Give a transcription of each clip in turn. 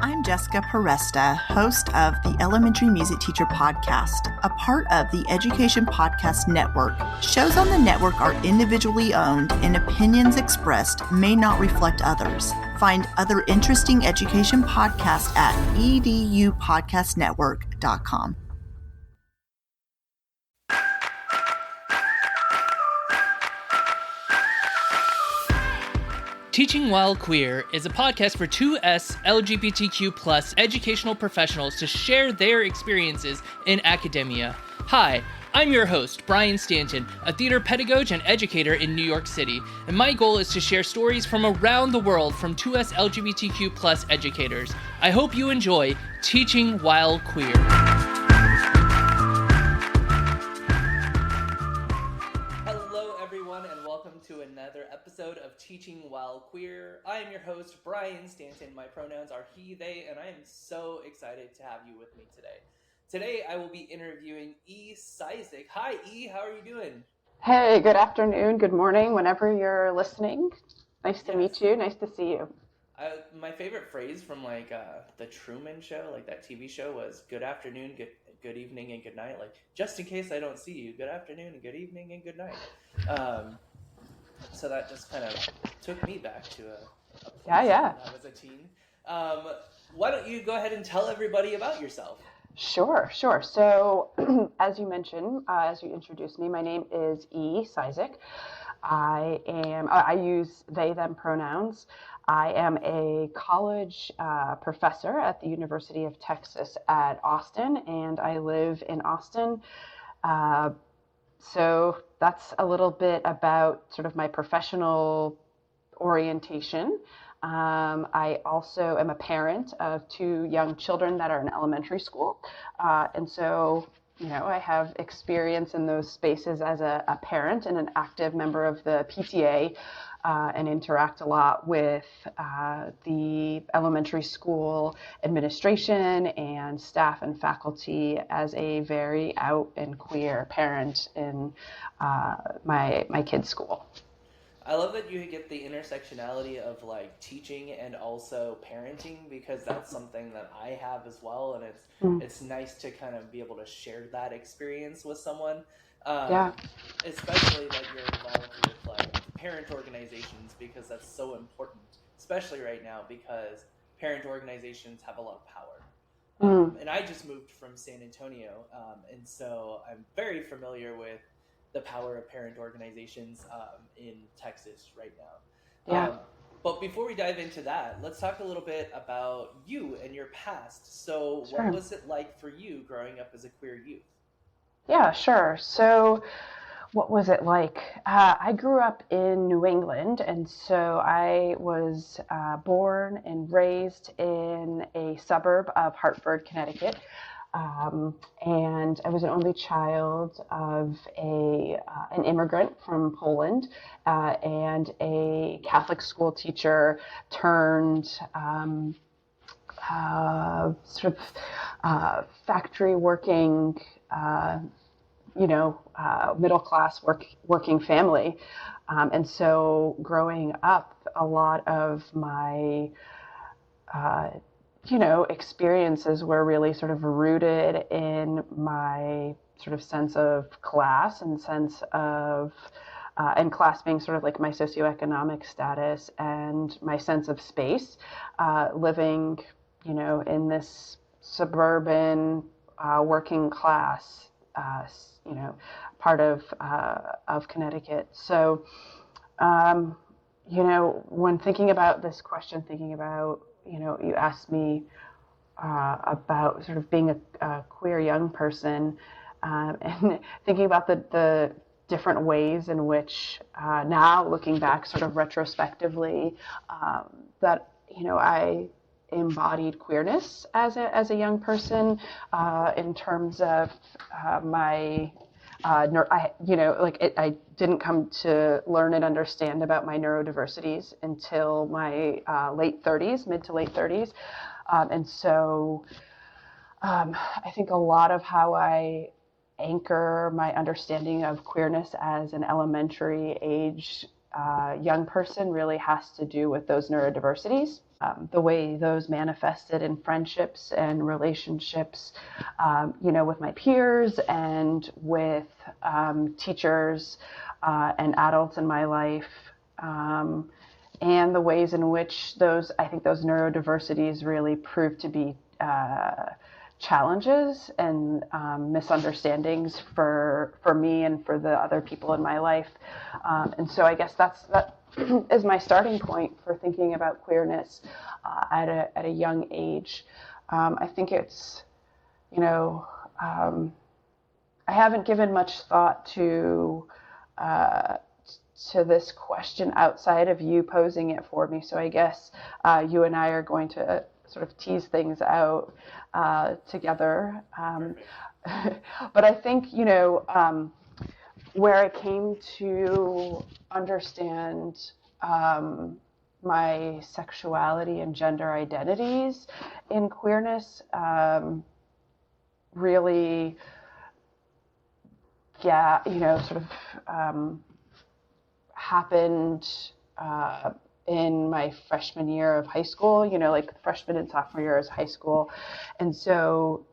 I'm Jessica Peresta, host of the Elementary Music Teacher Podcast, a part of the Education Podcast Network. Shows on the network are individually owned and opinions expressed may not reflect others. Find other interesting education podcasts at edupodcastnetwork.com. Teaching While Queer is a podcast for 2S LGBTQ+ educational professionals to share their experiences in academia. Hi, I'm your host, Brian Stanton, a theater pedagogue and educator in New York City, and my goal is to share stories from around the world from 2S LGBTQ+ educators. I hope you enjoy Teaching While Queer. To another episode of Teaching While Queer. I am your host, Brian Stanton. My pronouns are he, they, and I am so excited to have you with me today. Today, I will be interviewing E Ciszek. Hi, E. How are you doing? Hey, good afternoon, good morning, whenever you're listening. Nice to meet you. Nice to see you. My favorite phrase from the Truman Show, like that TV show, was good afternoon, good evening, and good night. Like, just in case I don't see you, good afternoon, and good evening, and good night. So that just kind of took me back to a place when I was a teen. Why don't you go ahead and tell everybody about yourself? Sure. So, as you mentioned, as you introduced me, my name is E Ciszek. I use they, them pronouns. I am a college professor at the University of Texas at Austin, and I live in Austin. So that's a little bit about sort of my professional orientation. I also am a parent of two young children that are in elementary school. And so, I have experience in those spaces as a parent and an active member of the PTA, and interact a lot with the elementary school administration and staff and faculty as a very out and queer parent in my kids' school. I love that you get the intersectionality of teaching and also parenting, because that's something that I have as well, and it's nice to kind of be able to share that experience with someone. Especially that you're involved with parent organizations, because that's so important, especially right now, because parent organizations have a lot of power. And I just moved from San Antonio, and so I'm very familiar with the power of parent organizations in Texas right now. But before we dive into that, let's talk a little bit about you and your past. So What was it like for you growing up as a queer youth? Yeah, sure. So what was it like? I grew up in New England, and so I was born and raised in a suburb of Hartford, Connecticut. And I was an only child of an immigrant from Poland, and a Catholic school teacher turned factory working, middle class working family. And so growing up, a lot of my experiences were really sort of rooted in my sort of sense of class and and class being sort of like my socioeconomic status and my sense of space, living, in this suburban working class, part of Connecticut. So, when thinking about this question, you asked me about sort of being a queer young person, and thinking about the different ways in which now looking back sort of retrospectively, that I embodied queerness as a young person, in terms of my I didn't come to learn and understand about my neurodiversities until my mid to late 30s. And so I think a lot of how I anchor my understanding of queerness as an elementary age young person really has to do with those neurodiversities. the way those manifested in friendships and relationships, with my peers and with teachers and adults in my life, and the ways in which I think those neurodiversities really proved to be challenges and misunderstandings for me and for the other people in my life. And so I guess that is my starting point for thinking about queerness at a young age. I think it's, I haven't given much thought to this question outside of you posing it for me. So I guess you and I are going to sort of tease things out together. But I think, where I came to understand my sexuality and gender identities in queerness really, sort of happened in my freshman year of high school, like freshman and sophomore year of high school. And so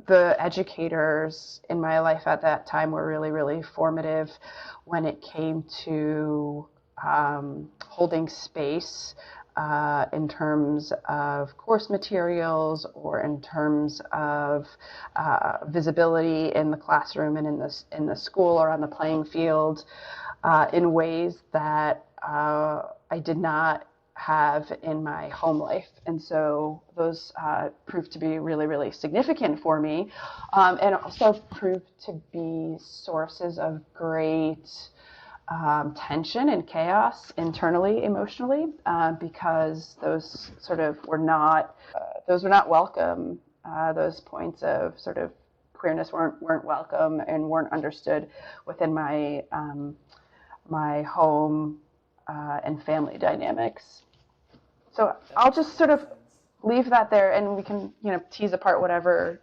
the educators in my life at that time were really, really formative when it came to holding space in terms of course materials or in terms of visibility in the classroom and in the school or on the playing field in ways that I did not have in my home life. And so those proved to be really, really significant for me, and also proved to be sources of great tension and chaos internally, emotionally, because those sort of were not welcome. Those points of sort of queerness weren't welcome and weren't understood within my my home and family dynamics. So I'll just sort of leave that there, and we can, tease apart whatever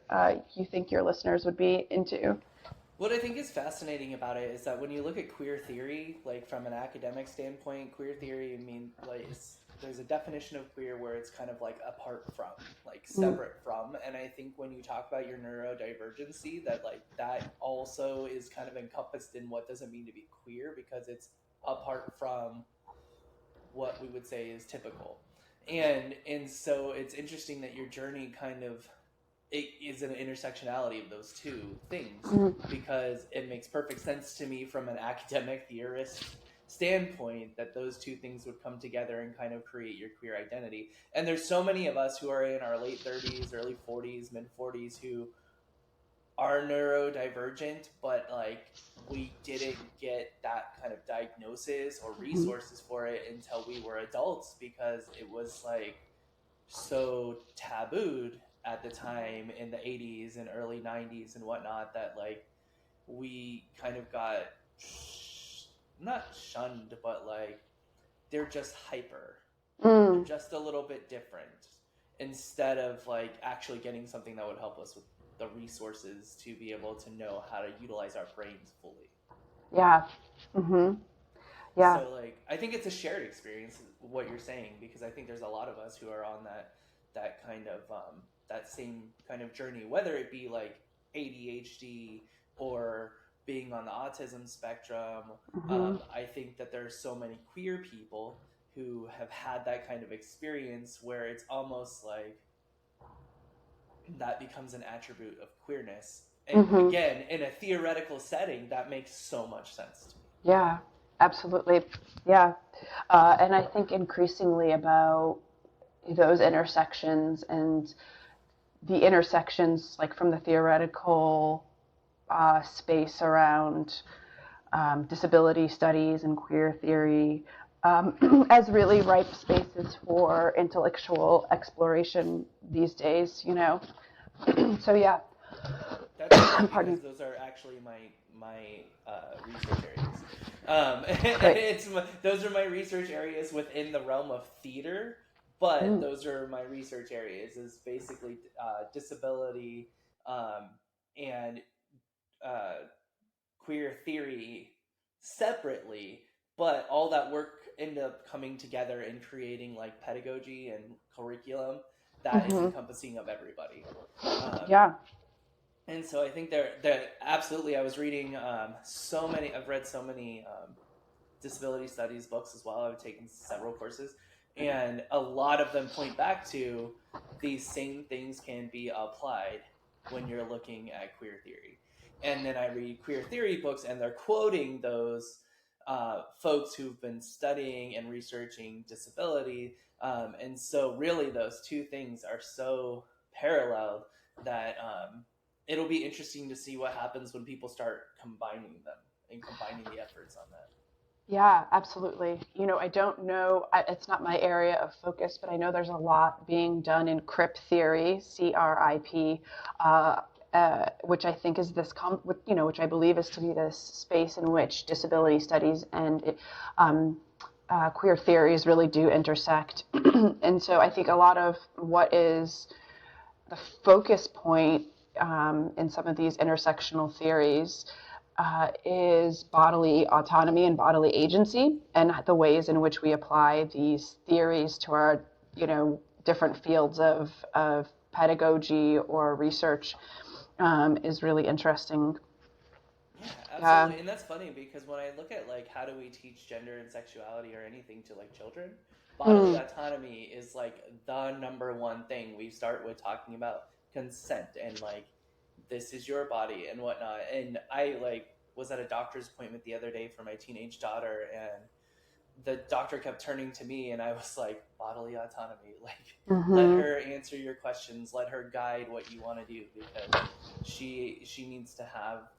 you think your listeners would be into. What I think is fascinating about it is that when you look at queer theory, like from an academic standpoint, queer theory, there's a definition of queer where it's kind of like apart from, like separate from. And I think when you talk about your neurodivergency, that also is kind of encompassed in what does it mean to be queer, because it's apart from what we would say is typical. And so it's interesting that your journey kind of, it is an intersectionality of those two things, because it makes perfect sense to me from an academic theorist standpoint that those two things would come together and kind of create your queer identity. And there's so many of us who are in our late 30s, early 40s, mid 40s who are neurodivergent, but we didn't get that kind of diagnosis or resources for it until we were adults, because it was so tabooed at the time in the 80s and early 90s and whatnot, that we kind of got not shunned, but they're just hyper. They're just a little bit different, instead of actually getting something that would help us with the resources to be able to know how to utilize our brains fully. Yeah. Yeah. So I think it's a shared experience, what you're saying, because I think there's a lot of us who are on that kind of that same kind of journey, whether it be ADHD or being on the autism spectrum. I think that there's so many queer people who have had that kind of experience where it's almost that becomes an attribute of queerness. And again, in a theoretical setting, that makes so much sense to me. Yeah, absolutely. Yeah. And I think increasingly about those intersections and the intersections from the theoretical space around disability studies and queer theory as really ripe spaces for intellectual exploration these days, So yeah. That's because those are actually my research areas. Those are my research areas within the realm of theater, but those are my research areas, is basically disability and queer theory separately, but all that work end up coming together and creating like pedagogy and curriculum that is encompassing of everybody. And so I think they're absolutely, I was reading I've read so many disability studies books as well. I've taken several courses, and a lot of them point back to these same things can be applied when you're looking at queer theory. And then I read queer theory books, and they're quoting those folks who've been studying and researching disability. And so really those two things are so parallel that it'll be interesting to see what happens when people start combining them and combining the efforts on that. Yeah, absolutely. I don't know, it's not my area of focus, but I know there's a lot being done in CRIP theory, CRIP, which I think is this, which I believe is to be this space in which disability studies and queer theories really do intersect. And so I think a lot of what is the focus point in some of these intersectional theories is bodily autonomy and bodily agency, and the ways in which we apply these theories to our, different fields of pedagogy or research is really interesting. Yeah, absolutely. And that's funny because when I look at like how do we teach gender and sexuality or anything to like children, bodily autonomy is like the number one thing. We start with talking about consent and like, this is your body and whatnot. And I like was at a doctor's appointment the other day for my teenage daughter, and the doctor kept turning to me, and I was like, bodily autonomy, like let her answer your questions, let her guide what you want to do, because she needs to have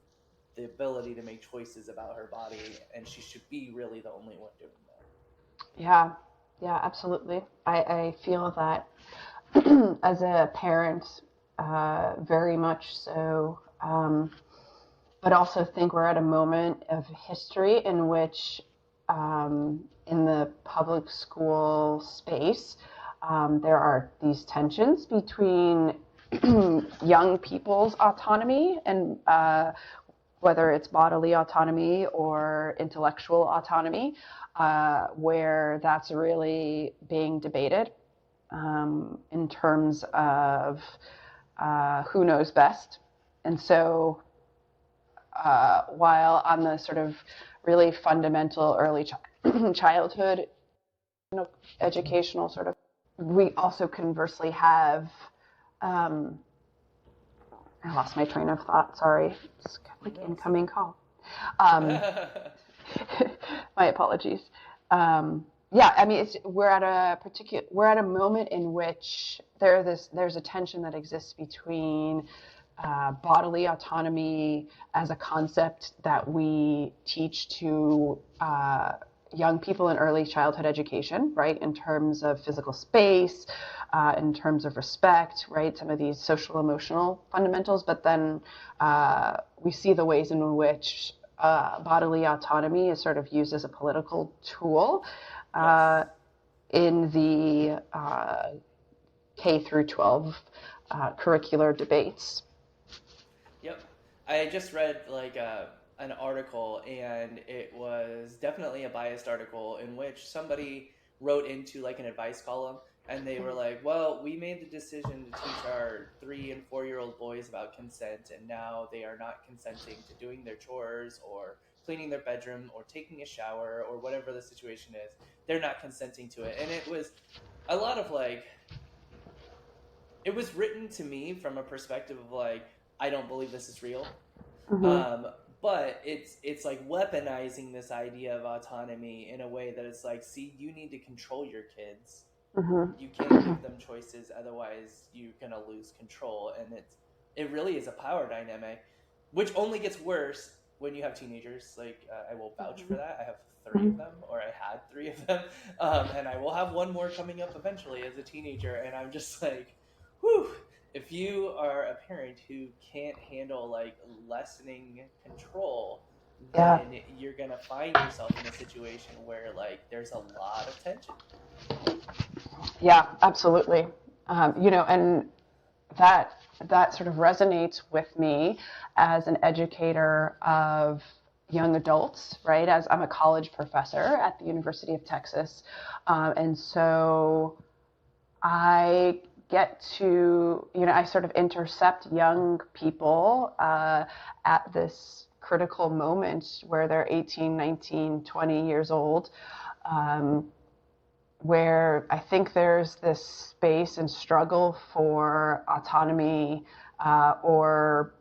the ability to make choices about her body, and she should be really the only one doing that. Yeah, absolutely. I feel that as a parent, very much so, but also think we're at a moment of history in which in the public school space, there are these tensions between young people's autonomy and whether it's bodily autonomy or intellectual autonomy, where that's really being debated in terms of who knows best. And so while on the sort of really fundamental early childhood educational sort of, we also conversely have, I lost my train of thought, sorry, it's like incoming call. My apologies. Yeah, I mean, we're at a moment in which there's a tension that exists between bodily autonomy as a concept that we teach to young people in early childhood education, right, in terms of physical space, in terms of respect, right, some of these social emotional fundamentals, but then we see the ways in which bodily autonomy is sort of used as a political tool in the K through 12 curricular debates. Yep. I just read like an article, and it was definitely a biased article in which somebody wrote into like an advice column, and they were like, well, we made the decision to teach our 3 and 4-year-old boys about consent, and now they are not consenting to doing their chores or cleaning their bedroom or taking a shower or whatever the situation is. They're not consenting to it. And it was a lot of like, it was written to me from a perspective of like, I don't believe this is real. But it's like weaponizing this idea of autonomy in a way that it's like, see, you need to control your kids. You can't give them choices, otherwise you're gonna lose control. And it really is a power dynamic, which only gets worse when you have teenagers. Like I will vouch for that. I have 3 of them, or I had 3 of them, and I will have 1 more coming up eventually as a teenager. And I'm just like, whew. If you are a parent who can't handle like lessening control, then you're gonna find yourself in a situation where like there's a lot of tension. Yeah, absolutely. And that sort of resonates with me as an educator of young adults, right? As I'm a college professor at the University of Texas. And so I get to, I sort of intercept young people at this critical moment where they're 18, 19, 20 years old, where I think there's this space and struggle for autonomy or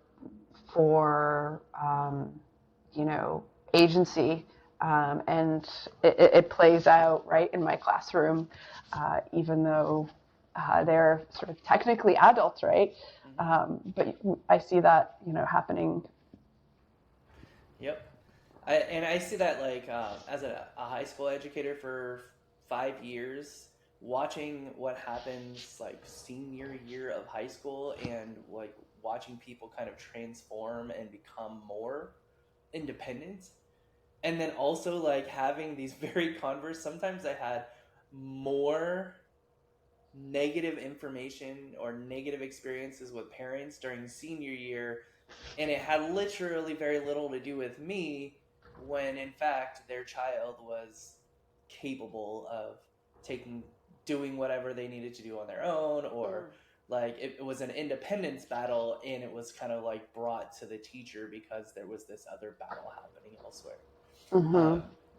for, agency. And it plays out right in my classroom, even though they're sort of technically adults, right? But I see that, happening. Yep. I see that like as a high school educator for 5 years, watching what happens like senior year of high school and like watching people kind of transform and become more independent. And then also like having these very sometimes I had more negative information or negative experiences with parents during senior year, and it had literally very little to do with me, when in fact their child was capable of doing whatever they needed to do on their own, or like it was an independence battle, and it was kind of like brought to the teacher because there was this other battle happening elsewhere.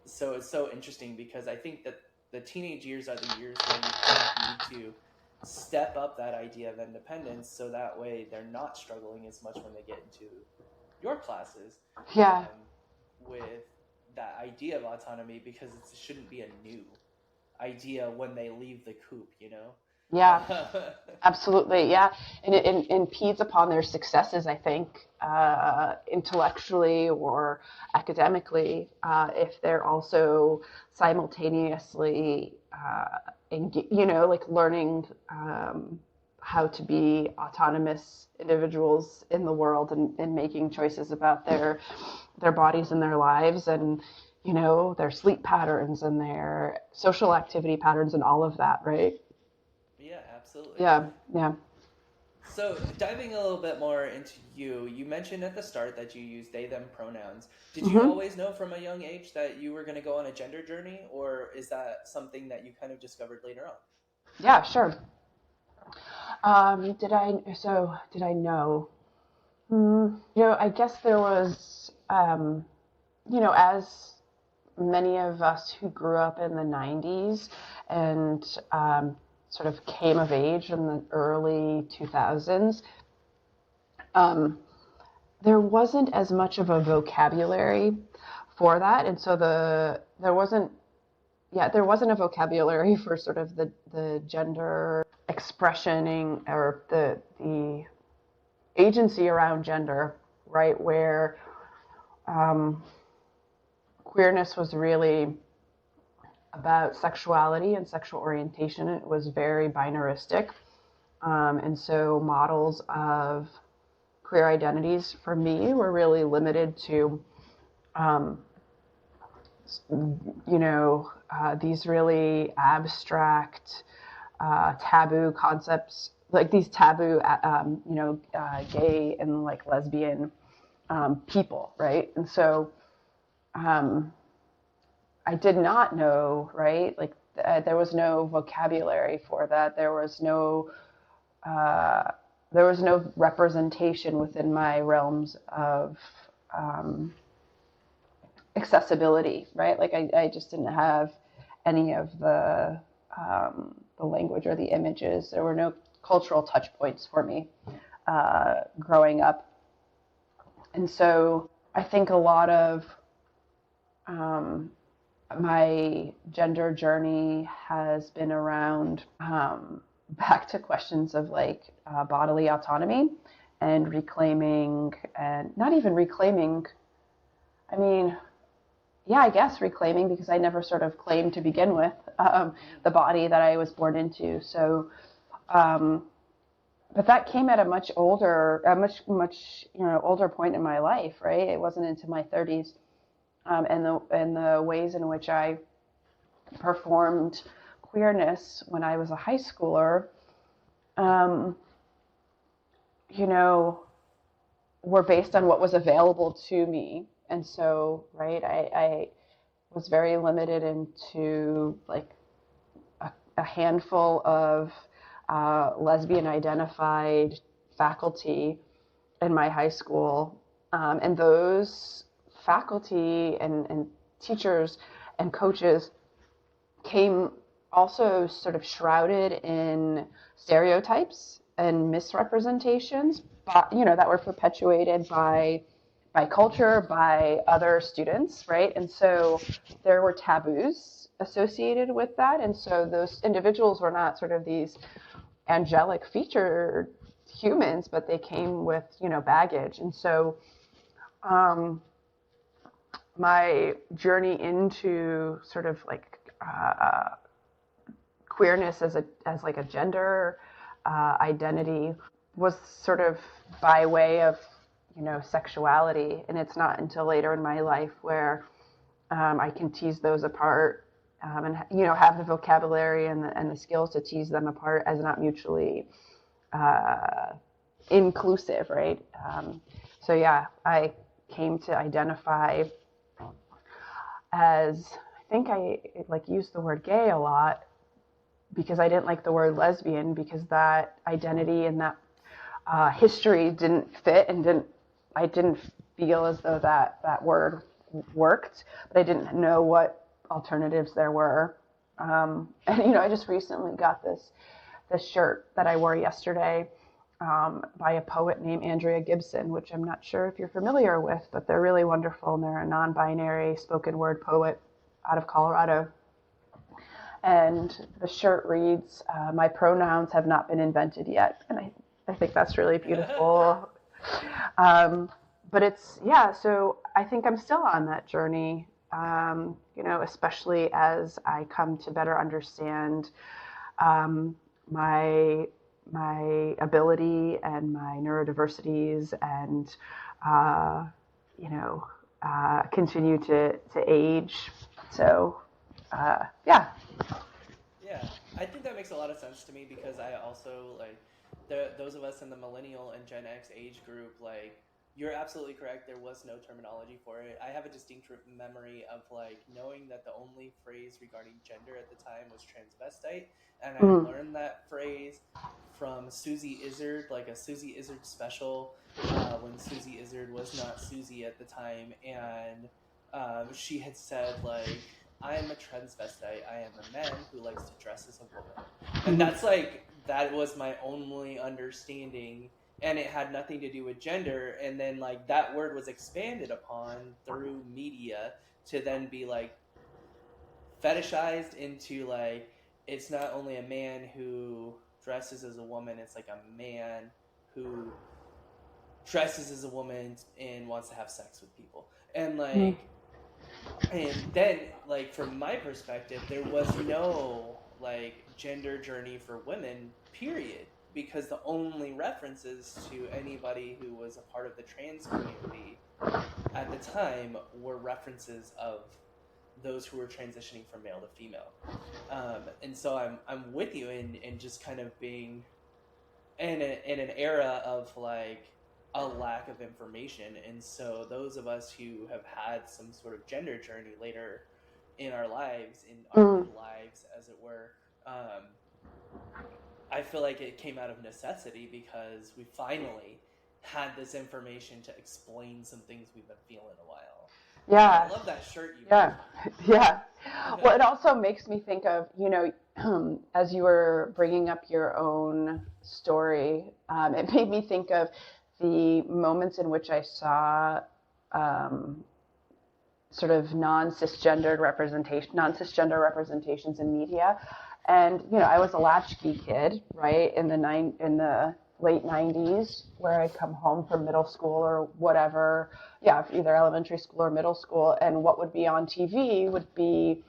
So it's so interesting, because I think that the teenage years are the years where you kind of need to step up that idea of independence, so that way they're not struggling as much when they get into your classes. Yeah. With that idea of autonomy, because it shouldn't be a new idea when they leave the coop, Yeah, absolutely. Yeah. And it impedes upon their successes, I think, intellectually or academically, if they're also simultaneously, like learning how to be autonomous individuals in the world and making choices about their bodies and their lives, and their sleep patterns and their social activity patterns and all of that, right? Yeah, absolutely. Yeah. So diving a little bit more into you mentioned at the start that you use they, them pronouns. Did you always know from a young age that you were going to go on a gender journey, or is that something that you kind of discovered later on? Yeah, sure. Did I know? I guess there was, as many of us who grew up in the 90s and sort of came of age in the early 2000s, there wasn't as much of a vocabulary for that. And so there wasn't a vocabulary for sort of the gender expressioning or the agency around gender, right? Where queerness was really about sexuality and sexual orientation. It was very binaristic. And so models of queer identities for me were really limited to, these really abstract, taboo concepts, like these taboo, gay and like lesbian people, right? And so I did not know, right? Like there was no vocabulary for that. There was no representation within my realms of accessibility, right? Like I just didn't have any of the language or the images. There were no cultural touch points for me growing up. And so I think a lot of my gender journey has been around back to questions of like bodily autonomy and reclaiming, and not even reclaiming, I mean, yeah, I guess reclaiming, because I never sort of claimed to begin with the body that I was born into. So, but that came at a much older point in my life, right? It wasn't into my 30s. And the ways in which I performed queerness when I was a high schooler, were based on what was available to me And so, right, I was very limited into like a handful of lesbian identified faculty in my high school. And those faculty and teachers and coaches came also sort of shrouded in stereotypes and misrepresentations, but, that were perpetuated by culture, by other students, right? And so there were taboos associated with that. And so those individuals were not sort of these angelic featured humans, but they came with, baggage. And so my journey into sort of like queerness as like a gender identity was sort of by way of sexuality, and it's not until later in my life where I can tease those apart and have the vocabulary and the skills to tease them apart as not mutually inclusive, right? So yeah, I came to identify as, I think I like used the word gay a lot because I didn't like the word lesbian, because that identity and that history didn't fit, and I didn't feel as though that word worked, but I didn't know what alternatives there were. And I just recently got this shirt that I wore yesterday by a poet named Andrea Gibson, which I'm not sure if you're familiar with, but they're really wonderful, and they're a non-binary spoken word poet out of Colorado. And the shirt reads, "My pronouns have not been invented yet," and I think that's really beautiful. But it's, so I think I'm still on that journey, especially as I come to better understand my ability and my neurodiversities, and continue to age. So Yeah, I think that makes a lot of sense to me, because I also like those of us in the millennial and Gen X age group, like, you're absolutely correct. There was no terminology for it. I have a distinct memory of like knowing that the only phrase regarding gender at the time was transvestite, and I learned that phrase from Susie Izzard, like a Susie Izzard special, when Susie Izzard was not Susie at the time, and she had said like, "I'm a transvestite. I am a man who likes to dress as a woman," and that's like, that was my only understanding. And it had nothing to do with gender. And then like that word was expanded upon through media to then be like fetishized into like, it's not only a man who dresses as a woman, it's like a man who dresses as a woman and wants to have sex with people. And like, and then like from my perspective, there was no like gender journey for women, period. Because the only references to anybody who was a part of the trans community at the time were references of those who were transitioning from male to female. And so I'm with you in just kind of being in an era of like a lack of information. And so those of us who have had some sort of gender journey later in our lives, in our lives as it were, I feel like it came out of necessity, because we finally had this information to explain some things we've been feeling a while. Yeah. I love that shirt you made. Yeah. Well, it also makes me think of, as you were bringing up your own story, it made me think of the moments in which I saw sort of non-cisgender representations in media. And, I was a latchkey kid, right, in the late 90s, where I'd come home from middle school or whatever, either elementary school or middle school, and what would be on TV would be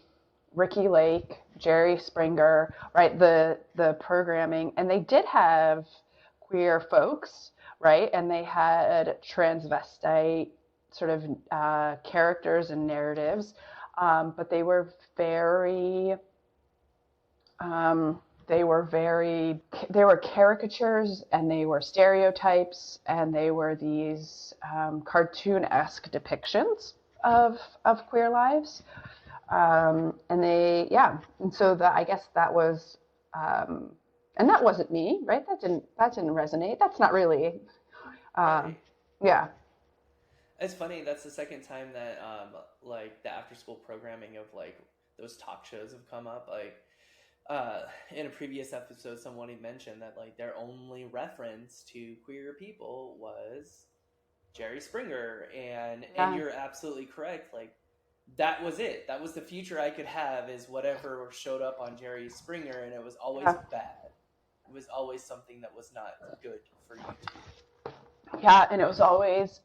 Ricki Lake, Jerry Springer, right, the programming. And they did have queer folks, right, and they had transvestite sort of characters and narratives, but they were very... they were caricatures, and they were stereotypes, and they were these cartoon-esque depictions of queer lives. And so I guess that was, and that wasn't me, right? That didn't resonate. That's not really, Right. yeah. It's funny. That's the second time that like the after school programming of like those talk shows have come up. Like in a previous episode, someone had mentioned that like their only reference to queer people was Jerry Springer, and you're absolutely correct. Like that was it. That was the future I could have, is whatever showed up on Jerry Springer, and it was always bad. It was always something that was not good for you to do. Yeah, and it was always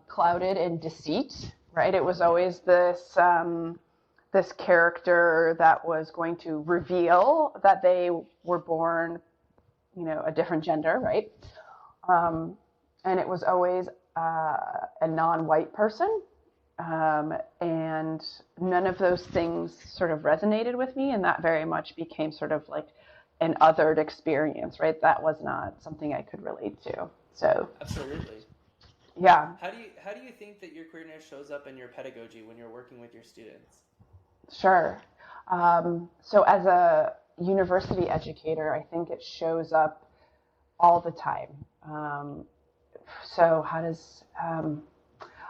clouded in deceit, right? It was always this this character that was going to reveal that they were born, a different gender, right? And it was always a non-white person, and none of those things sort of resonated with me, and that very much became sort of like an othered experience, right? That was not something I could relate to. So absolutely, yeah. How do you think that your queerness shows up in your pedagogy when you're working with your students? Sure. So as a university educator, I think it shows up all the time. So how does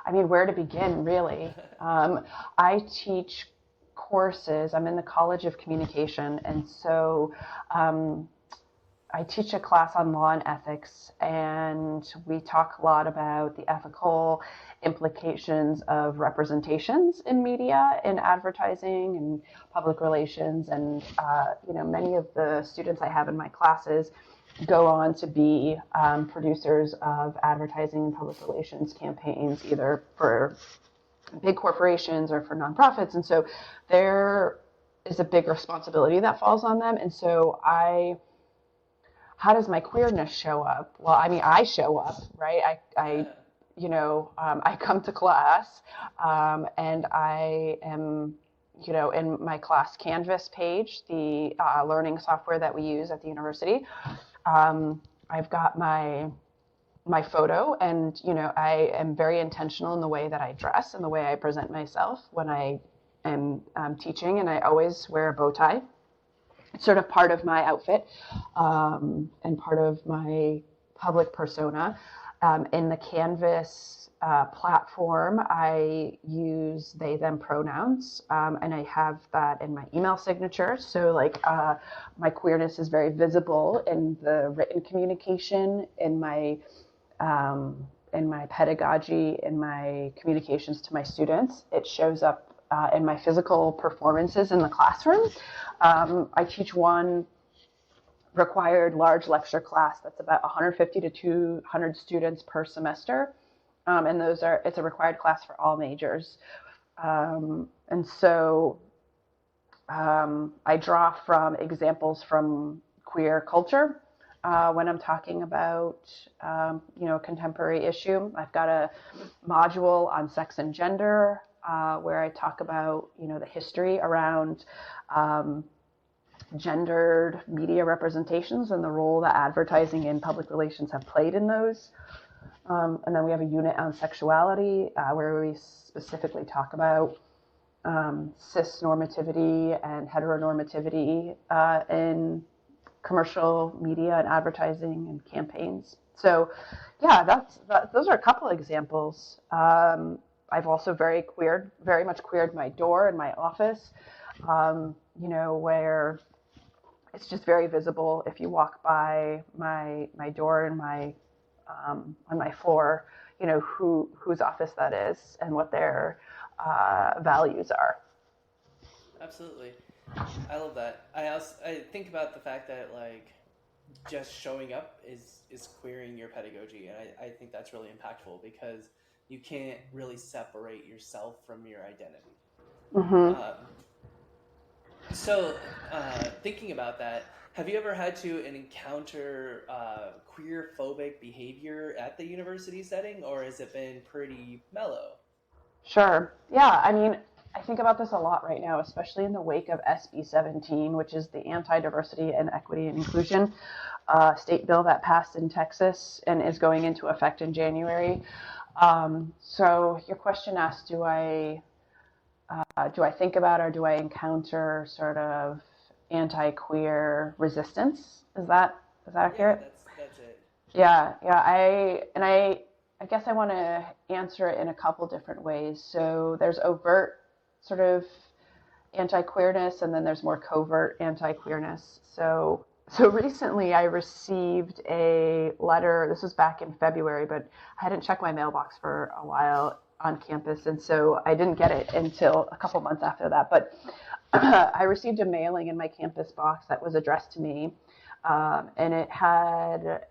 where to begin, really? I teach courses. I'm in the College of Communication, and so I teach a class on law and ethics, and we talk a lot about the ethical implications of representations in media, in advertising, and public relations. And many of the students I have in my classes go on to be producers of advertising and public relations campaigns, either for big corporations or for nonprofits. And so there is a big responsibility that falls on them. And so how does my queerness show up? Well, I show up, right? I come to class, and I am, in my class Canvas page, the learning software that we use at the university. I've got my photo, and I am very intentional in the way that I dress and the way I present myself when I am teaching, and I always wear a bow tie. It's sort of part of my outfit, and part of my public persona. In the Canvas platform, I use they, them pronouns, and I have that in my email signature. So my queerness is very visible in the written communication, in my pedagogy, in my communications to my students. It shows up in my physical performances in the classroom. I teach one required large lecture class that's about 150 to 200 students per semester. And it's a required class for all majors. And so I draw from examples from queer culture when I'm talking about, a contemporary issue. I've got a module on sex and gender, where I talk about, the history around gendered media representations and the role that advertising and public relations have played in those. And then we have a unit on sexuality, where we specifically talk about cis normativity and heteronormativity in commercial media and advertising and campaigns. So yeah, those are a couple examples. I've also very much queered my door in my office, where it's just very visible if you walk by my door and on my floor, whose office that is and what their values are. Absolutely. I love that. I think about the fact that just showing up is queering your pedagogy, and I think that's really impactful, because you can't really separate yourself from your identity. Mm-hmm. So thinking about that, have you ever had to encounter queer phobic behavior at the university setting, or has it been pretty mellow? Sure. Yeah. I think about this a lot right now, especially in the wake of SB 17, which is the Anti-Diversity and Equity and Inclusion state bill that passed in Texas and is going into effect in January. So your question asks, do I think about or do I encounter sort of anti-queer resistance? Is that accurate? Yeah, that's it. Yeah. I guess I want to answer it in a couple different ways. So there's overt sort of anti-queerness, and then there's more covert anti-queerness. So recently I received a letter. This was back in February, but I hadn't checked my mailbox for a while on campus, and so I didn't get it until a couple months after that. But I received a mailing in my campus box that was addressed to me, and it had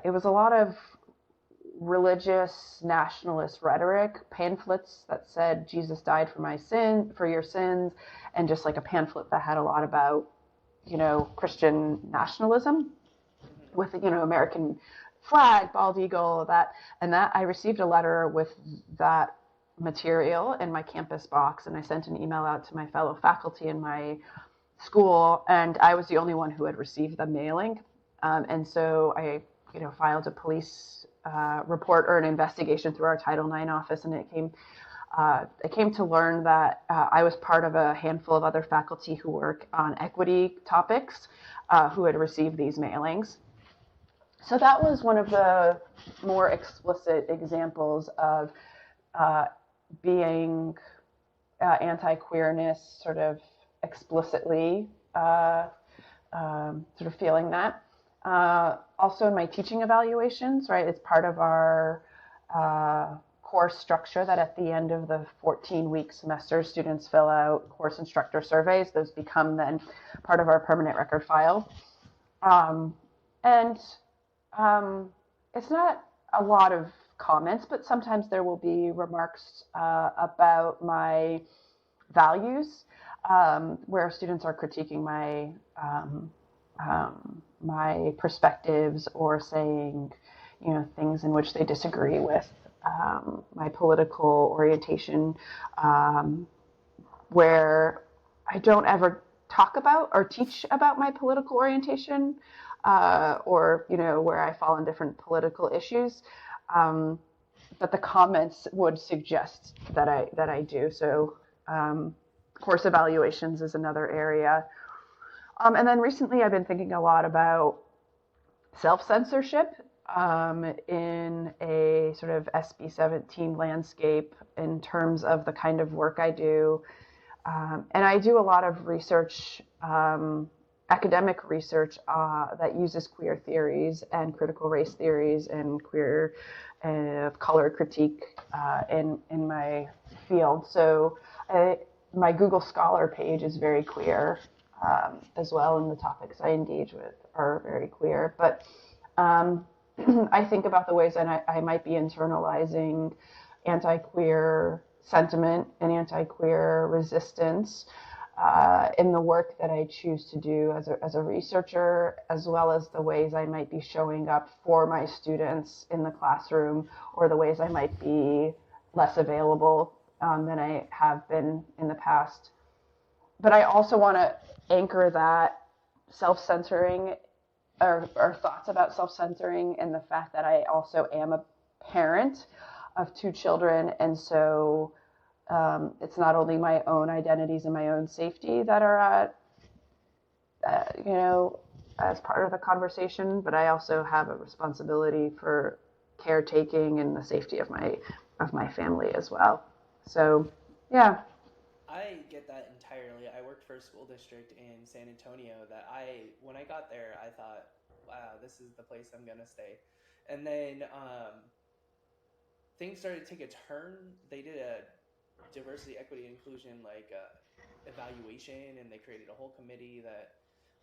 it was a lot of religious nationalist rhetoric, pamphlets that said Jesus died for your sins, and just like a pamphlet that had a lot about, Christian nationalism with, American flag, bald eagle, that I received a letter with that material in my campus box, and I sent an email out to my fellow faculty in my school, and I was the only one who had received the mailing, and so I filed a police report or an investigation through our Title IX office, and it came to learn that I was part of a handful of other faculty who work on equity topics who had received these mailings. So that was one of the more explicit examples of being anti-queerness, sort of explicitly sort of feeling that. Also in my teaching evaluations, right, it's part of our course structure that at the end of the 14-week semester, students fill out course instructor surveys. Those become then part of our permanent record file. It's not a lot of comments, but sometimes there will be remarks about my values, where students are critiquing my perspectives or saying, things in which they disagree with my political orientation, where I don't ever talk about or teach about my political orientation, or where I fall on different political issues. But the comments would suggest that I do. So course evaluations is another area. And then recently I've been thinking a lot about self-censorship in a sort of SB 17 landscape in terms of the kind of work I do. And I do a lot of research, academic research that uses queer theories and critical race theories and queer color critique in my field. So my Google Scholar page is very queer as well, and the topics I engage with are very queer. But I think about the ways that I might be internalizing anti-queer sentiment and anti-queer resistance in the work that I choose to do as a researcher, as well as the ways I might be showing up for my students in the classroom, or the ways I might be less available than I have been in the past. But I also want to anchor that self-censoring or thoughts about self-censoring and the fact that I also am a parent of 2 children, and so it's not only my own identities and my own safety that are at, as part of the conversation, but I also have a responsibility for caretaking and the safety of my family as well. So, yeah. I get that entirely. I worked for a school district in San Antonio that when I got there, I thought, wow, this is the place I'm going to stay. And then things started to take a turn. They did a diversity, equity, inclusion evaluation, and they created a whole committee that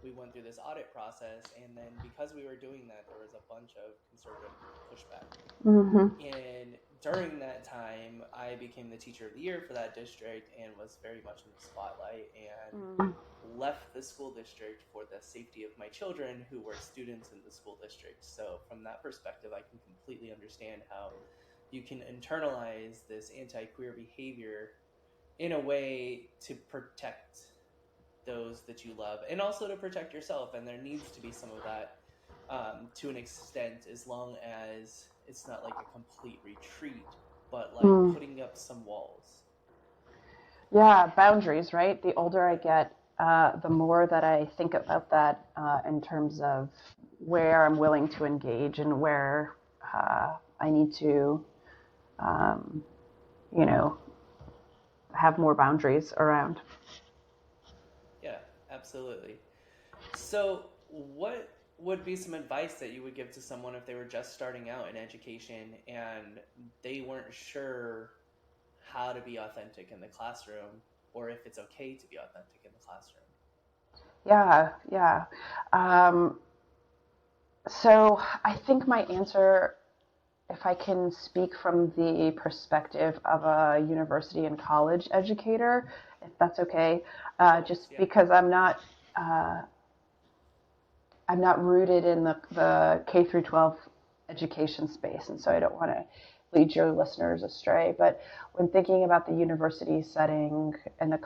we went through this audit process. And then because we were doing that, there was a bunch of conservative pushback. Mm-hmm. And during that time, I became the teacher of the year for that district and was very much in the spotlight, and left the school district for the safety of my children who were students in the school district. So from that perspective, I can completely understand how you can internalize this anti-queer behavior in a way to protect those that you love, and also to protect yourself. And there needs to be some of that to an extent, as long as it's not like a complete retreat, but like putting up some walls. Yeah, boundaries, right? The older I get, the more that I think about that in terms of where I'm willing to engage and where I need to, have more boundaries around. Yeah, absolutely. So what would be some advice that you would give to someone if they were just starting out in education and they weren't sure how to be authentic in the classroom, or if it's okay to be authentic in the classroom? Yeah. So I think my answer, if I can speak from the perspective of a university and college educator, if that's okay, because I'm not rooted in the K through 12 education space, and so I don't want to lead your listeners astray. But when thinking about the university setting and the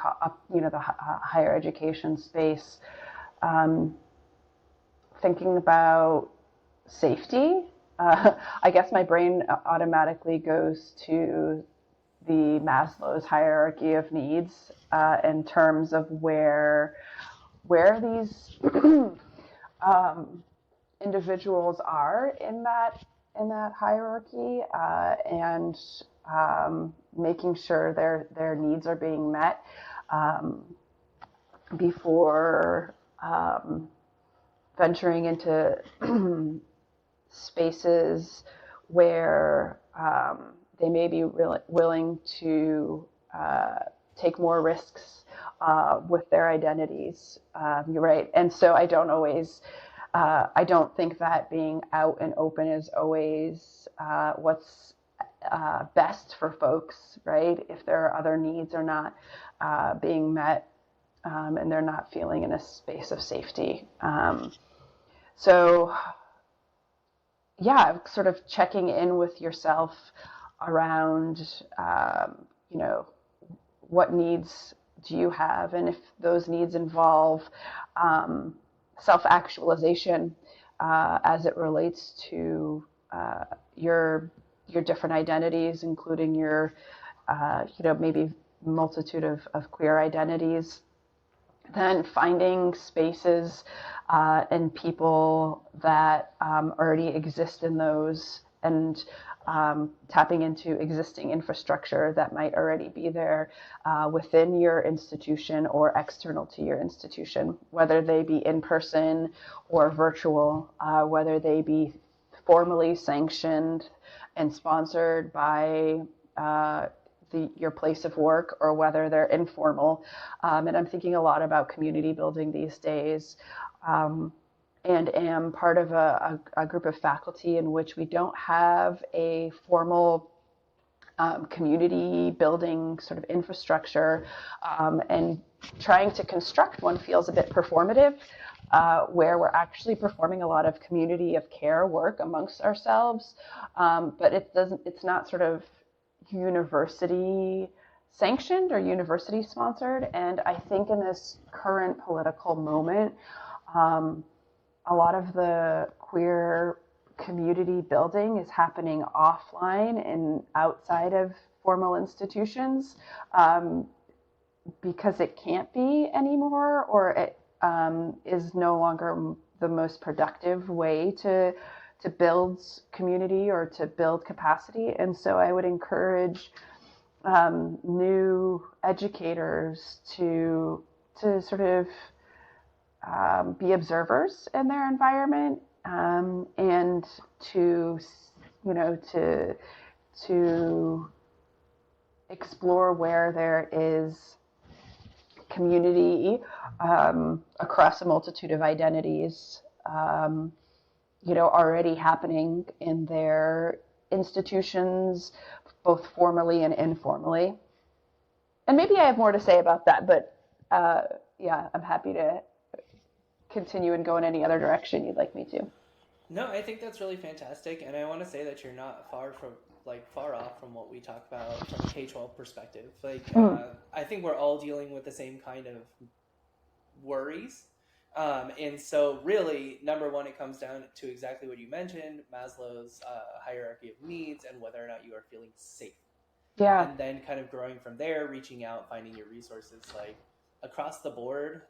higher education space, thinking about safety, I guess my brain automatically goes to the Maslow's hierarchy of needs in terms of where these individuals are in that hierarchy, and making sure their needs are being met before venturing into spaces where they may be willing to take more risks with their identities. You're right. And so I don't think that being out and open is always what's best for folks, right? If their other needs are not being met, and they're not feeling in a space of safety. So yeah, sort of checking in with yourself around, what needs do you have? And if those needs involve self-actualization as it relates to your different identities, including your, maybe multitude of queer identities, then finding spaces and people that already exist in those, and tapping into existing infrastructure that might already be there within your institution or external to your institution, whether they be in person or virtual, whether they be formally sanctioned and sponsored by your place of work, or whether they're informal. And I'm thinking a lot about community building these days, and am part of a group of faculty in which we don't have a formal community building sort of infrastructure, and trying to construct one feels a bit performative, where we're actually performing a lot of community of care work amongst ourselves, but it's not sort of university sanctioned or university sponsored. And I think in this current political moment, a lot of the queer community building is happening offline and outside of formal institutions, because it can't be anymore, or it is no longer the most productive way to build community or to build capacity. And so I would encourage new educators to sort of be observers in their environment, and to explore where there is community across a multitude of identities, already happening in their institutions, both formally and informally. And maybe I have more to say about that, but I'm happy to continue and go in any other direction you'd like me to. No, I think that's really fantastic, and I want to say that you're not far from like far off from what we talk about from a K-12 perspective. Like, I think we're all dealing with the same kind of worries. And so really, number one, it comes down to exactly what you mentioned, Maslow's hierarchy of needs and whether or not you are feeling safe. Yeah. And then kind of growing from there, reaching out, finding your resources, like across the board,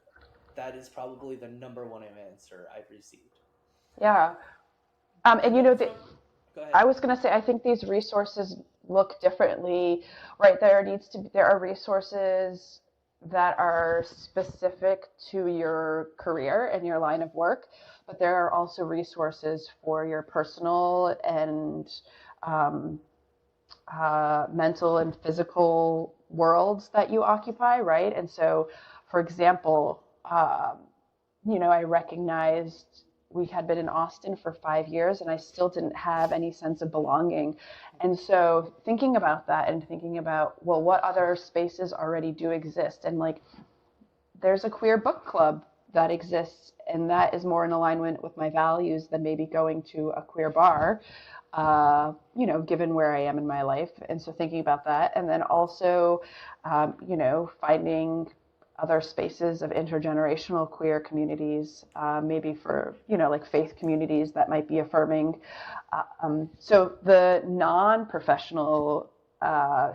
that is probably the number one answer I've received. Yeah. And you know, Go ahead. I was going to say, I think these resources look differently, right? There are resources that are specific to your career and your line of work, but there are also resources for your personal and mental and physical worlds that you occupy, right? And so, for example, you know, I recognized we had been in Austin for 5 years and I still didn't have any sense of belonging. And so thinking about that and thinking about, well, what other spaces already do exist? And like, there's a queer book club that exists, and that is more in alignment with my values than maybe going to a queer bar, you know, given where I am in my life. And so thinking about that, and then also, you know, finding other spaces of intergenerational queer communities, maybe for, you know, like faith communities that might be affirming. So the non-professional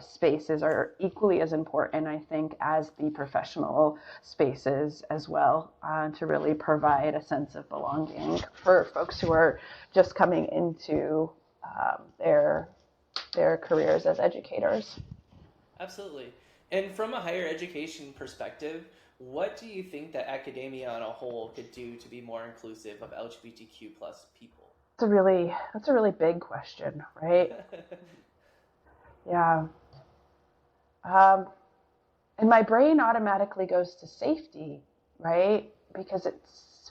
spaces are equally as important, I think, as the professional spaces as well, to really provide a sense of belonging for folks who are just coming into their careers as educators. Absolutely. And from a higher education perspective, what do you think that academia on a whole could do to be more inclusive of LGBTQ plus people? That's a really big question, right? Yeah. And my brain automatically goes to safety, right? Because it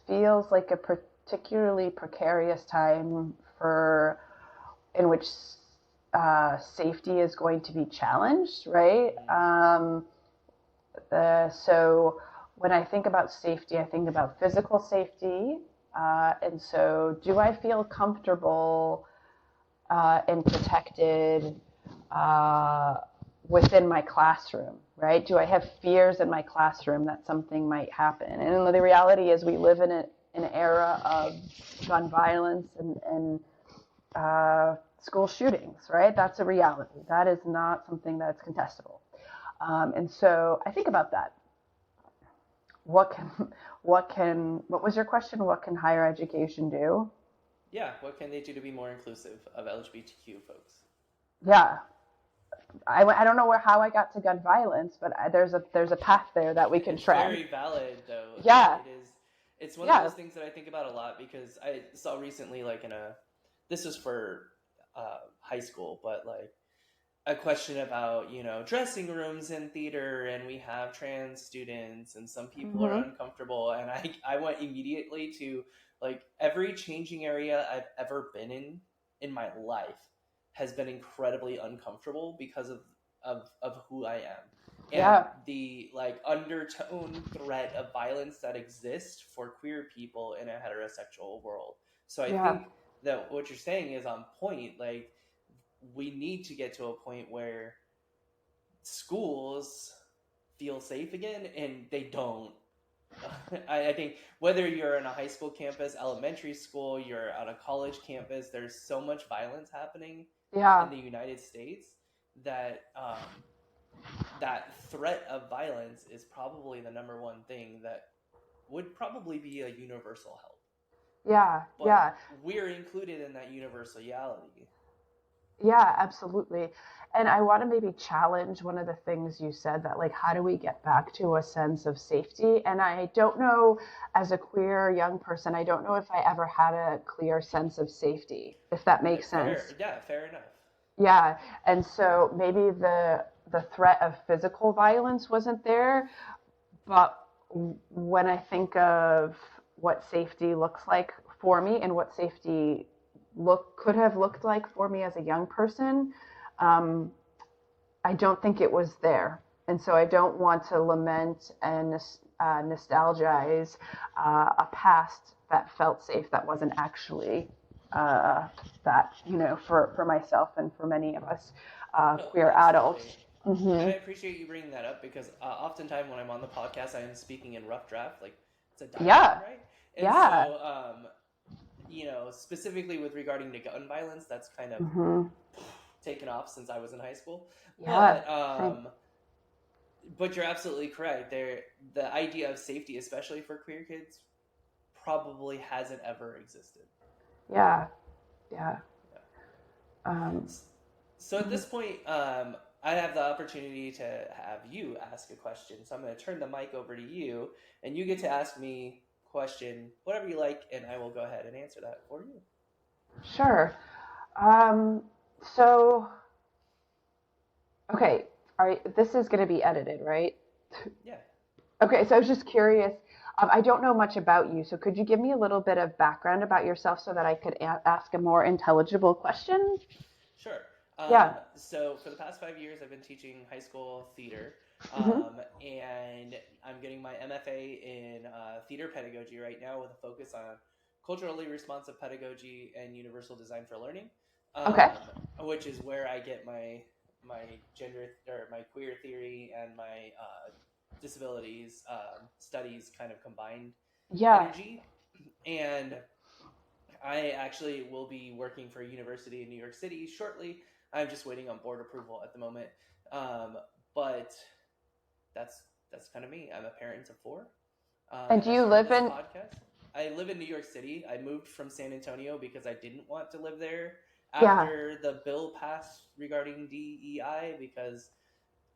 feels like a particularly precarious time in which safety is going to be challenged, right? So when I think about safety, I think about physical safety. And so do I feel comfortable and protected within my classroom, right? Do I have fears in my classroom that something might happen? And the reality is we live in an era of gun violence and school shootings, right? That's a reality. That is not something that's contestable. And so I think about that. What was your question? What can higher education do? Yeah, what can they do to be more inclusive of LGBTQ folks? Yeah. I don't know how I got to gun violence, but there's a path there that we can tread. It's very valid, though. Yeah. It is. It's one of those things that I think about a lot, because I saw recently, like this was for high school, but like a question about, you know, dressing rooms in theater, and we have trans students and some people are uncomfortable, and I went immediately to like every changing area I've ever been in my life has been incredibly uncomfortable because of who I am. And the like undertone threat of violence that exists for queer people in a heterosexual world. So I think that what you're saying is on point. Like, we need to get to a point where schools feel safe again, and they don't. I think whether you're in a high school campus, elementary school, you're on a college campus, there's so much violence happening in the United States that that threat of violence is probably the number one thing that would probably be a universal help. But we're included in that universality. Yeah, absolutely. And I want to maybe challenge one of the things you said, that like, how do we get back to a sense of safety? And I don't know, as a queer young person, I don't know if I ever had a clear sense of safety, if that makes sense. Fair enough. Yeah. And so maybe the threat of physical violence wasn't there, but when I think of what safety looks like for me and what safety could have looked like for me as a young person, I don't think it was there. And so I don't want to lament and nostalgize a past that felt safe that wasn't actually that, for myself and for many of us No, queer absolutely. adults. And I Hmm. appreciate you bringing that up because oftentimes when I'm on the podcast, I am speaking in rough draft, like it's a dialogue, Yeah, right? And yeah. so, specifically with regarding to gun violence, that's kind of Hmm. taken off since I was in high school. Yeah, But same. but you're absolutely correct. The idea of safety, especially for queer kids, probably hasn't ever existed. Yeah, yeah. Yeah. Um, So at this point, I have the opportunity to have you ask a question. So I'm going to turn the mic over to you, and you get to ask me question whatever you like, and I will go ahead and answer that for you. sure. Um, so, okay, this is going to be edited, right? Yeah. Okay, so I was just curious. I don't know much about you, so could you give me a little bit of background about yourself so that I could ask a more intelligible question? Sure. Yeah. So for the past 5 years, I've been teaching high school theater, Hmm. and I'm getting my MFA in theater pedagogy right now with a focus on culturally responsive pedagogy and universal design for learning, Okay. which is where I get my gender or my queer theory and my disabilities studies kind of combined Yeah. energy. And I actually will be working for a university in New York City shortly. I'm just waiting on board approval at the moment. Um, but that's kind of me. I'm a parent of four, And and do I you started live this in? podcast. I live in New York City. I moved from San Antonio because I didn't want to live there Yeah. after the bill passed regarding DEI because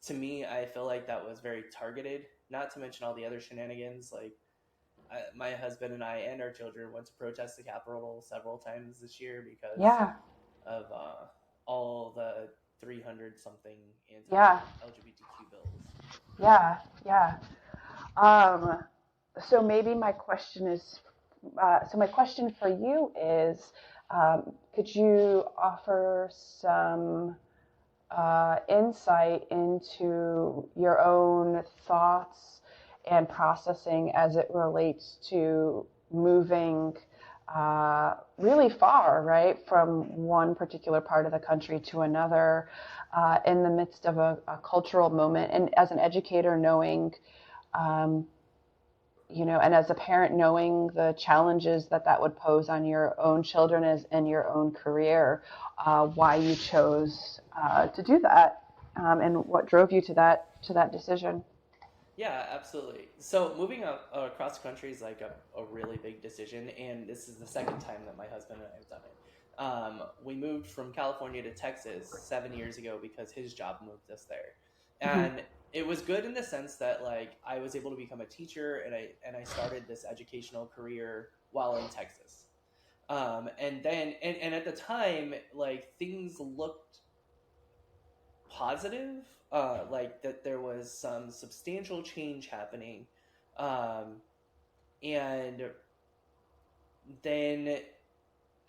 to me, I feel like that was very targeted. Not to mention all the other shenanigans. Like my husband and I and our children went to protest the Capitol several times this year because Yeah. of all the 300 something Yeah. anti-LGBTQ bills. Yeah. Yeah. Um, so maybe my question is, my question for you is, could you offer some insight into your own thoughts and processing as it relates to moving really far, right, from one particular part of the country to another in the midst of a cultural moment, and as an educator, knowing um, and as a parent, knowing the challenges that would pose on your own children and your own career, why you chose to do that, and what drove you to that decision. Yeah, absolutely. So moving across the country is like a really big decision, and this is the second time that my husband and I have done it. We moved from California to Texas 7 years ago because his job moved us there, Mm-hmm. and it was good in the sense that like I was able to become a teacher, and I started this educational career while in Texas. And then and at the time, like things looked positive, like that there was some substantial change happening. Um, and then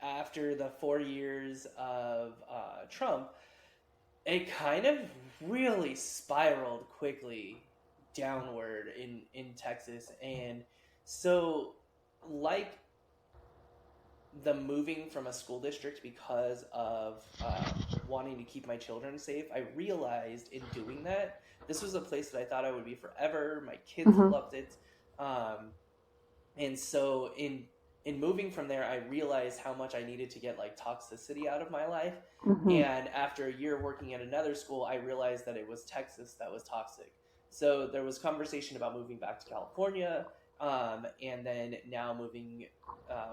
after the 4 years of Trump, it kind of really spiraled quickly downward in Texas. And so, like the moving from a school district because of wanting to keep my children safe, I realized in doing that, this was a place that I thought I would be forever. My kids Mm-hmm. loved it. And so in moving from there, I realized how much I needed to get like toxicity out of my life. Mm-hmm. And after a year working at another school, I realized that it was Texas that was toxic. So there was conversation about moving back to California, and then now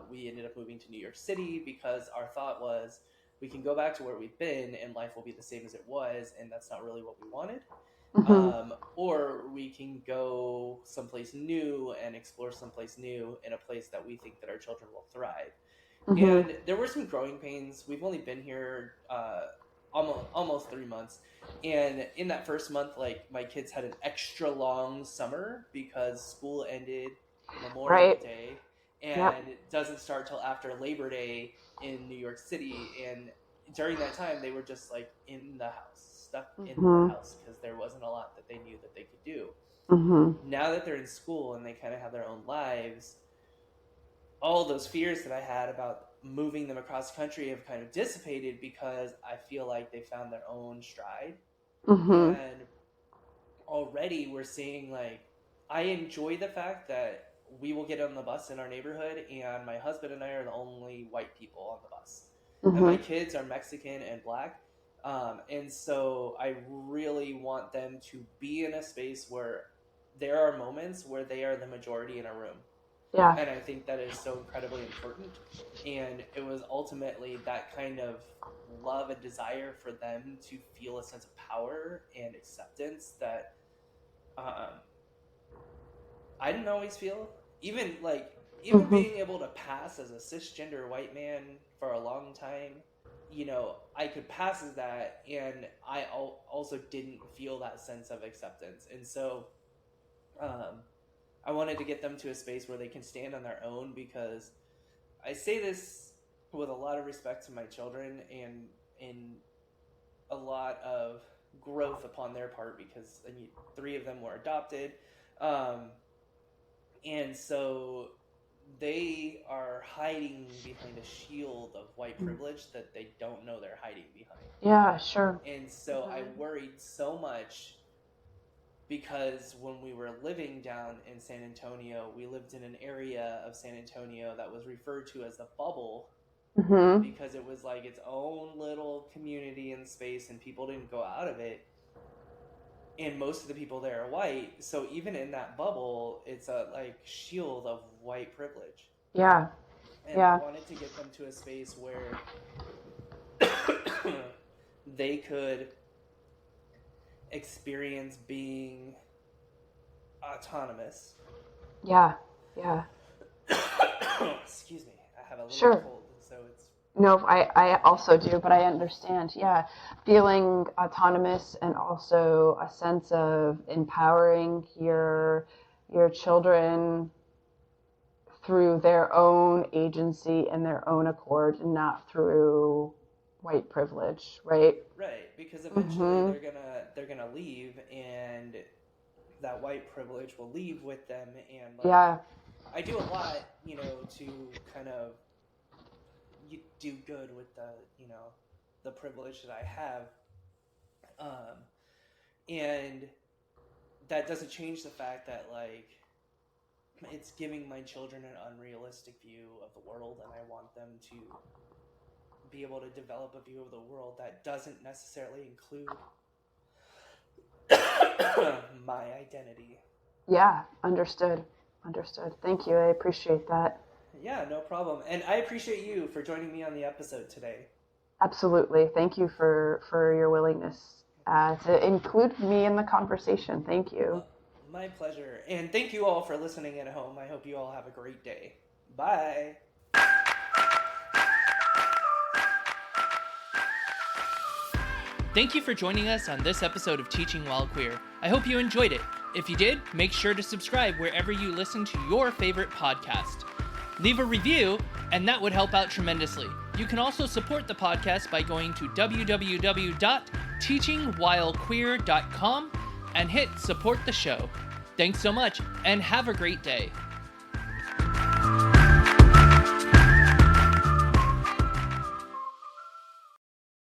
we ended up moving to New York City because our thought was we can go back to where we've been and life will be the same as it was, and that's not really what we wanted. Mm-hmm. Or we can go someplace new and explore someplace new in a place that we think that our children will thrive. Mm-hmm. And there were some growing pains. We've only been here almost 3 months, and in that first month, like my kids had an extra long summer because school ended Memorial Right. Day, Yep. and it doesn't start till after Labor Day in New York City. And during that time, they were just like in the house, stuck in the Mm-hmm. house because there wasn't a lot that they knew that they could do. Mm-hmm. Now that they're in school and they kind of have their own lives, all those fears that I had about moving them across the country have kind of dissipated because I feel like they found their own stride. Mm-hmm. And already we're seeing, like, I enjoy the fact that we will get on the bus in our neighborhood and my husband and I are the only white people on the bus. Mm-hmm. And my kids are Mexican and Black. And so I really want them to be in a space where there are moments where they are the majority in a room. Yeah. And I think that is so incredibly important. And it was ultimately that kind of love and desire for them to feel a sense of power and acceptance that I didn't always feel. Even Mm-hmm. being able to pass as a cisgender white man for a long time, you know, I could pass as that, and I also didn't feel that sense of acceptance. And so I wanted to get them to a space where they can stand on their own, because I say this with a lot of respect to my children and in a lot of growth upon their part, because 3 of them were adopted. And so they are hiding behind a shield of white privilege that they don't know they're hiding behind. Yeah, sure. And so I worried so much, because when we were living down in San Antonio, we lived in an area of San Antonio that was referred to as the bubble, Mm-hmm. because it was like its own little community and space, and people didn't go out of it. And most of the people there are white, so even in that bubble, it's a shield of white privilege. Yeah. And Yeah. I wanted to get them to a space where they could experience being autonomous. Yeah. Yeah. Excuse me, I have a little Sure. cold, so it's... No, I also do, but I understand. Yeah. Feeling autonomous and also a sense of empowering your children through their own agency and their own accord, and not through white privilege, right? Right, because eventually they're gonna leave, and that white privilege will leave with them. And Yeah. I do a lot, to kind of do good with the privilege that I have, and that doesn't change the fact that it's giving my children an unrealistic view of the world, and I want them to be able to develop a view of the world that doesn't necessarily include my identity. Yeah. Understood. Thank you. I appreciate that. Yeah, no problem. And I appreciate you for joining me on the episode today. Absolutely. Thank you for your willingness to include me in the conversation. Thank you. My pleasure. And thank you all for listening at home. I hope you all have a great day. Bye. Thank you for joining us on this episode of Teaching While Queer. I hope you enjoyed it. If you did, make sure to subscribe wherever you listen to your favorite podcast. Leave a review, and that would help out tremendously. You can also support the podcast by going to www.teachingwhilequeer.com and hit support the show. Thanks so much, and have a great day.